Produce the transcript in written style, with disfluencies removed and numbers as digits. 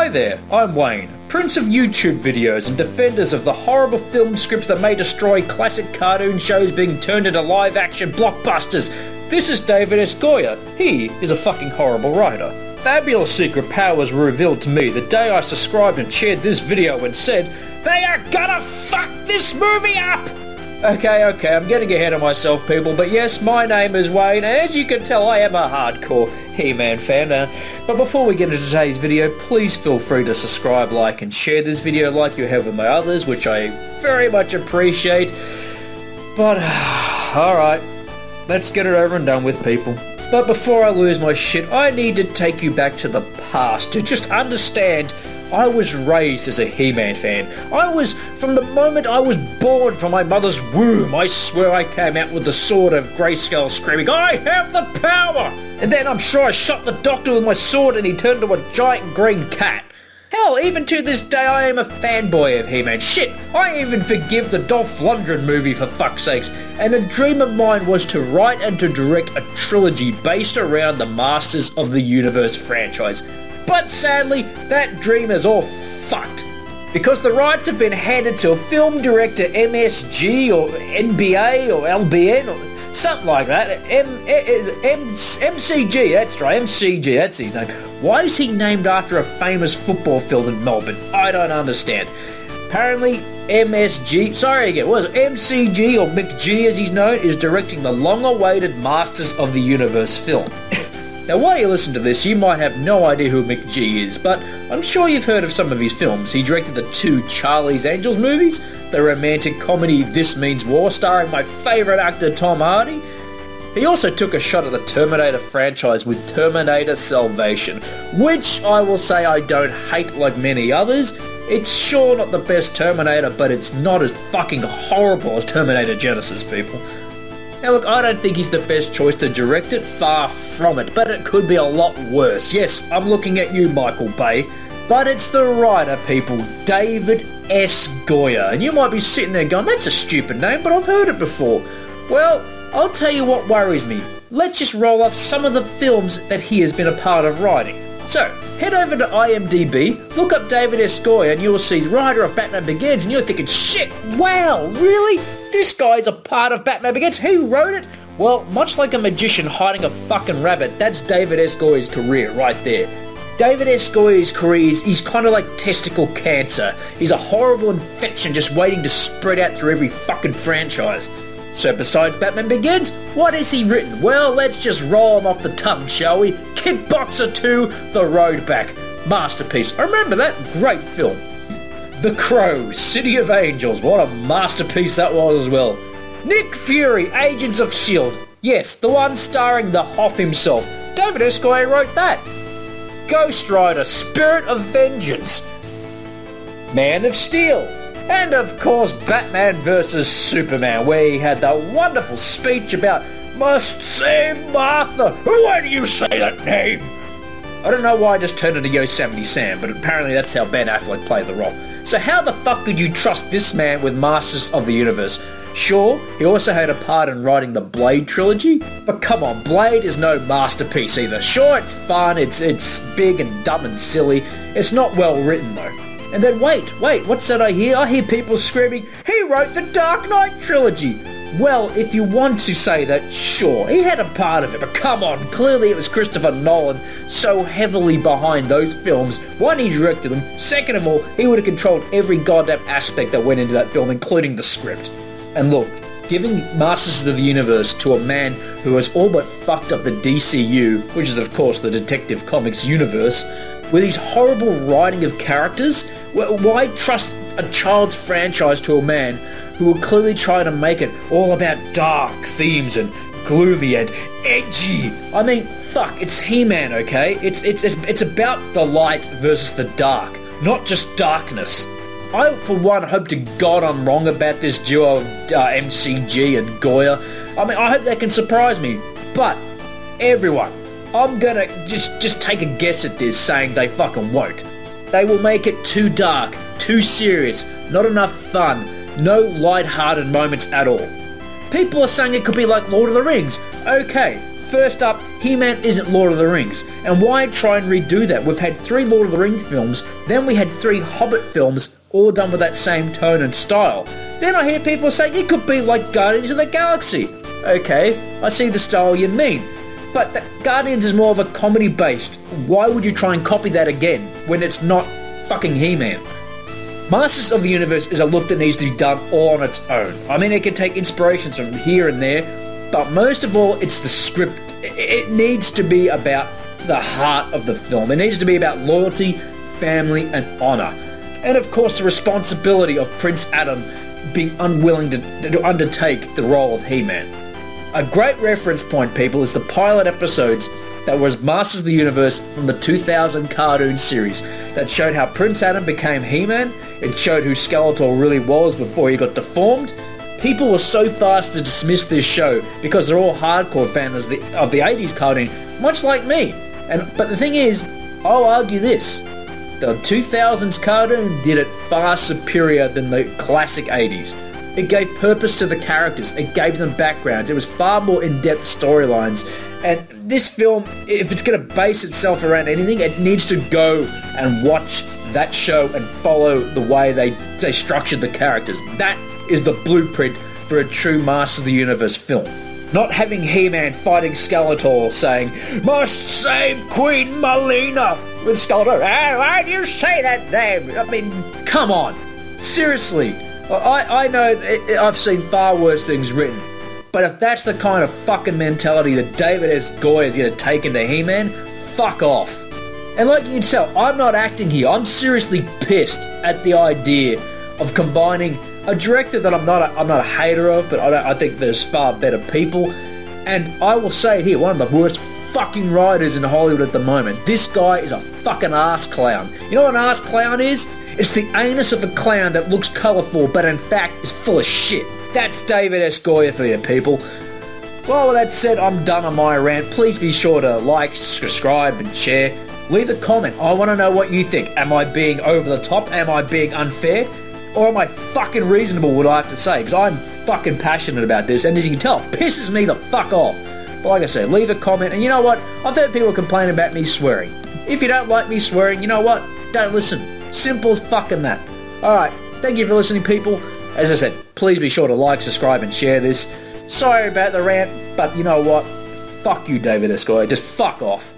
there, I'm Wayne, Prince of YouTube videos and defenders of the horrible film scripts that may destroy classic cartoon shows being turned into live-action blockbusters. This is David S. Goyer. He is a fucking horrible writer. Fabulous secret powers were revealed to me the day I subscribed and shared this video and said, "They are gonna fuck this movie up!" Okay, I'm getting ahead of myself, people, but yes, my name is Wayne, and as you can tell, I am a hardcore He-Man fan. But before we get into today's video, please feel free to subscribe, like, and share this video like you have with my others, which I very much appreciate. But, alright, let's get it over and done with, people. But before I lose my shit, I need to take you back to the past to just understand I was raised as a He-Man fan. From the moment I was born from my mother's womb, I swear I came out with the sword of Grayskull screaming, "I have the power!" And then I'm sure I shot the Doctor with my sword and he turned into a giant green cat. Hell, even to this day I am a fanboy of He-Man. Shit, I even forgive the Dolph Lundgren movie for fuck's sakes. And a dream of mine was to write and to direct a trilogy based around the Masters of the Universe franchise. But sadly, that dream is all fucked. Because the rights have been handed to a film director MSG or NBA or LBN or something like that. MCG, that's right, MCG, that's his name. Why is he named after a famous football field in Melbourne? I don't understand. Apparently, MCG or McG as he's known, is directing the long-awaited Masters of the Universe film. Now, while you listen to this, you might have no idea who McG is, but I'm sure you've heard of some of his films. He directed the 2 Charlie's Angels movies, the romantic comedy This Means War, starring my favourite actor Tom Hardy. He also took a shot at the Terminator franchise with Terminator Salvation, which I will say I don't hate like many others. It's sure not the best Terminator, but it's not as fucking horrible as Terminator Genesis, people. Now look, I don't think he's the best choice to direct it, far from it, but it could be a lot worse. Yes, I'm looking at you, Michael Bay, but it's the writer, people, David S. Goyer. And you might be sitting there going, that's a stupid name, but I've heard it before. Well, I'll tell you what worries me. Let's just roll off some of the films that he has been a part of writing. So, head over to IMDb, look up David S. Goyer, and you'll see the writer of Batman Begins, and you're thinking, shit, wow, really? This guy's a part of Batman Begins? He wrote it? Well, much like a magician hiding a fucking rabbit, that's David S. Goyer's career right there. David S. Goyer's career he's kind of like testicle cancer. He's a horrible infection just waiting to spread out through every fucking franchise. So besides Batman Begins, what has he written? Well, let's just roll him off the tongue, shall we? Kickboxer 2, The Road Back. Masterpiece. I remember that. Great film. The Crow, City of Angels. What a masterpiece that was as well. Nick Fury, Agents of S.H.I.E.L.D. Yes, the one starring the Hoff himself. David S. Goyer wrote that. Ghost Rider, Spirit of Vengeance. Man of Steel. And of course, Batman vs. Superman, where he had that wonderful speech about must save Martha. Why do you say that name? I don't know why I just turned into Yosemite Sam, but apparently that's how Ben Affleck played the role. So how the fuck could you trust this man with Masters of the Universe? Sure, he also had a part in writing the Blade trilogy, but come on, Blade is no masterpiece either. Sure, it's fun, it's big and dumb and silly, it's not well written though. And then wait, what's that I hear? I hear people screaming, he wrote the Dark Knight trilogy! Well, if you want to say that, sure, he had a part of it, but come on, clearly it was Christopher Nolan so heavily behind those films. One, he directed them. Second of all, he would have controlled every goddamn aspect that went into that film, including the script. And look, giving Masters of the Universe to a man who has all but fucked up the DCU, which is of course the Detective Comics universe, with his horrible writing of characters, why trust a child's franchise to a man who will clearly try to make it all about dark themes and gloomy and edgy? I mean, fuck, it's He-Man, okay? It's about the light versus the dark, not just darkness. I, for one, hope to God I'm wrong about this duo of MCG and Goyer. I mean, I hope they can surprise me. But, everyone, I'm gonna just take a guess at this, saying they fucking won't. They will make it too dark, too serious, not enough fun, no light-hearted moments at all. People are saying it could be like Lord of the Rings. Okay, First up, He-Man isn't Lord of the Rings, and why try and redo that? We've had 3 Lord of the Rings films, then we had 3 Hobbit films, all done with that same tone and style. Then I hear people saying it could be like Guardians of the Galaxy. Okay, I see the style you mean, but Guardians is more of a comedy based. Why would you try and copy that again when it's not fucking He-Man? Masters of the Universe is a look that needs to be done all on its own. I mean, it can take inspirations from here and there, but most of all, it's the script. It needs to be about the heart of the film. It needs to be about loyalty, family, and honor. And of course, the responsibility of Prince Adam being unwilling to undertake the role of He-Man. A great reference point, people, is the pilot episodes that was Masters of the Universe from the 2000 cartoon series that showed how Prince Adam became He-Man. It showed who Skeletor really was before he got deformed. People were so fast to dismiss this show because they're all hardcore fans of the 80s cartoon, much like me. But the thing is, I'll argue this. The 2000s cartoon did it far superior than the classic 80s. It gave purpose to the characters, it gave them backgrounds, it was far more in-depth storylines, and this film, if it's going to base itself around anything, it needs to go and watch that show and follow the way they structured the characters. That is the blueprint for a true Master of the Universe film. Not having He-Man fighting Skeletor saying, "Must save Queen Melina," with Skeletor, why do you say that name? I mean, come on. Seriously. I know I've seen far worse things written, but if that's the kind of fucking mentality that David S. Goyer is going to take into He-Man, fuck off. And like you can tell, I'm not acting here. I'm seriously pissed at the idea of combining a director that I'm not a hater of, but I think there's far better people. And I will say it here, one of the worst fucking writers in Hollywood at the moment. This guy is a fucking ass clown. You know what an ass clown is? It's the anus of a clown that looks colourful, but in fact is full of shit. That's David S. Goyer for you, people. Well, with that said, I'm done on my rant. Please be sure to like, subscribe, and share. Leave a comment. I want to know what you think. Am I being over the top? Am I being unfair? Or am I fucking reasonable, what I have to say? Because I'm fucking passionate about this, and as you can tell, it pisses me the fuck off. But like I said, leave a comment, and you know what? I've heard people complain about me swearing. If you don't like me swearing, you know what? Don't listen. Simple as fucking that. Alright, thank you for listening, people. As I said, please be sure to like, subscribe, and share this. Sorry about the rant, but you know what? Fuck you, David S. Goyer. Just fuck off.